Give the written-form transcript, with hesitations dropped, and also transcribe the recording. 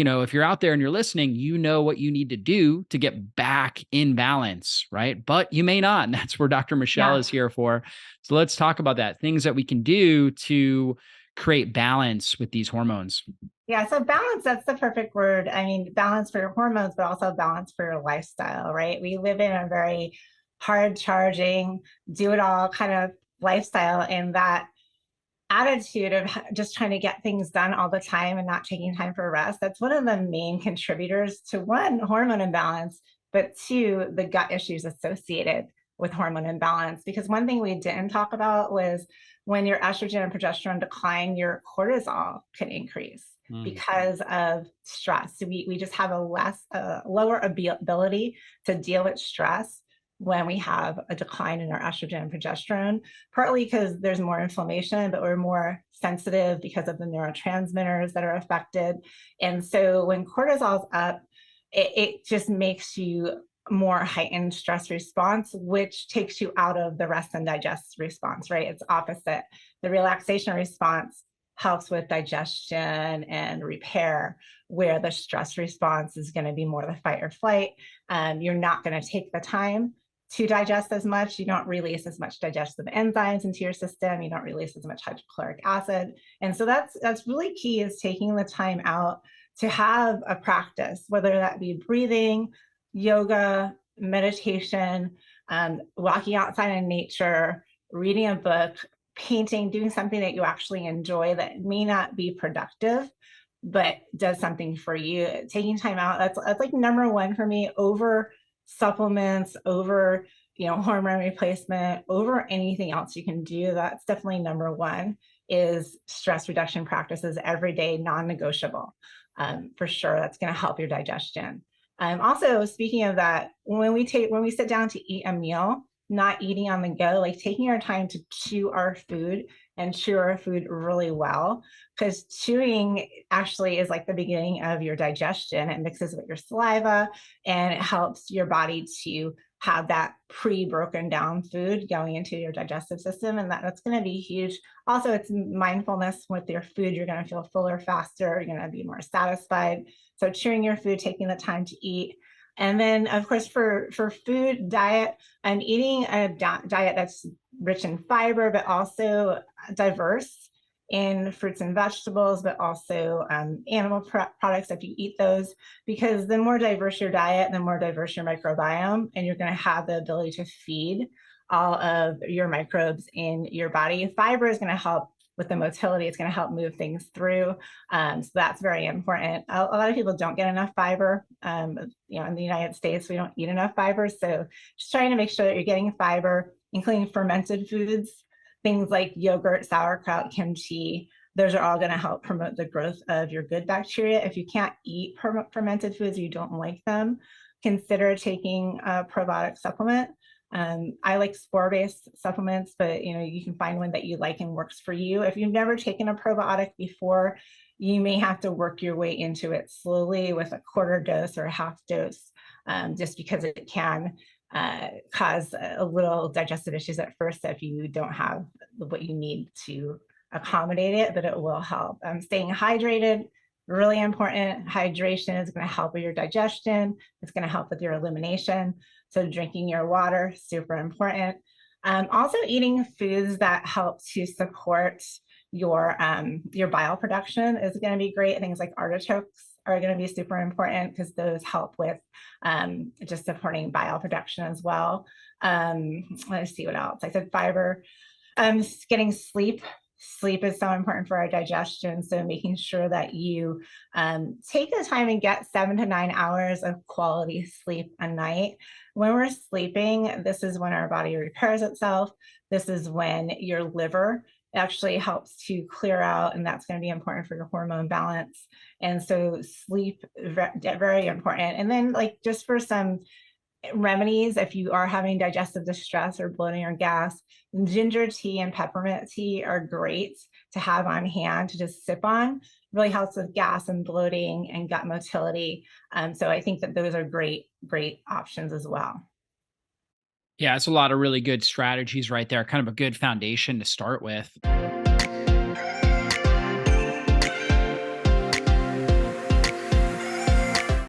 if you're out there and you're listening, you know what you need to do to get back in balance, right? But you may not. And that's where Dr. Michelle Yeah. is here for. So let's talk about that. Things that we can do to create balance with these hormones. Yeah, so balance, that's the perfect word. I mean, balance for your hormones, but also balance for your lifestyle, right? We live in a very hard charging, do it all kind of lifestyle, and that attitude of just trying to get things done all the time and not taking time for rest. That's one of the main contributors to one, hormone imbalance, but two, the gut issues associated with hormone imbalance. Because one thing we didn't talk about was when your estrogen and progesterone decline, your cortisol can increase Mm. because of stress. So we just have lower ability to deal with stress when we have a decline in our estrogen and progesterone, partly because there's more inflammation, but we're more sensitive because of the neurotransmitters that are affected. And so when cortisol's up, it just makes you more heightened stress response, which takes you out of the rest and digest response, right? It's opposite. The relaxation response helps with digestion and repair, where the stress response is going to be more the fight or flight. You're not going to take the time to digest as much. You don't release as much digestive enzymes into your system. You don't release as much hydrochloric acid. And so that's really key, is taking the time out to have a practice, whether that be breathing, yoga, meditation, walking outside in nature, reading a book, painting, doing something that you actually enjoy that may not be productive, but does something for you. Taking time out, that's like number one for me, over supplements, over hormone replacement, over anything else you can do. That's definitely number one, is stress reduction practices every day, non-negotiable. For sure, that's going to help your digestion. Also, speaking of that, when we sit down to eat a meal, not eating on the go, like taking our time to chew our food and chew our food really well, because chewing actually is like the beginning of your digestion. It mixes with your saliva and it helps your body to have that pre-broken down food going into your digestive system. And that's going to be huge. Also, it's mindfulness with your food. You're going to feel fuller faster. You're going to be more satisfied. So chewing your food, taking the time to eat. And then, of course, for food diet, I'm eating a diet that's rich in fiber, but also diverse in fruits and vegetables, but also animal products if you eat those, because the more diverse your diet, the more diverse your microbiome, and you're going to have the ability to feed all of your microbes in your body. Fiber is going to help with the motility. It's going to help move things through. So that's very important. A lot of people don't get enough fiber. In the United States, we don't eat enough fiber. So just trying to make sure that you're getting fiber, including fermented foods, things like yogurt, sauerkraut, kimchi. Those are all going to help promote the growth of your good bacteria. If you can't eat fermented foods, you don't like them, consider taking a probiotic supplement. I like spore-based supplements, but you can find one that you like and works for you. If you've never taken a probiotic before, you may have to work your way into it slowly with a quarter dose or a half dose, just because it can cause a little digestive issues at first if you don't have what you need to accommodate it, but it will help. Staying hydrated, really important. Hydration is going to help with your digestion. It's going to help with your elimination. So drinking your water, super important. Also eating foods that help to support your bile production is going to be great. Things like artichokes are going to be super important because those help with just supporting bile production as well. Let's see what else. I said fiber. Getting sleep. Sleep is so important for our digestion. So making sure that you take the time and get 7 to 9 hours of quality sleep a night. When we're sleeping, this is when our body repairs itself. This is when your liver actually helps to clear out, and that's going to be important for your hormone balance. And so sleep, very important. And then just for some remedies, if you are having digestive distress or bloating or gas, ginger tea and peppermint tea are great to have on hand to just sip on. Really helps with gas and bloating and gut motility. So I think that those are great options as well. Yeah, it's a lot of really good strategies right there, kind of a good foundation to start with.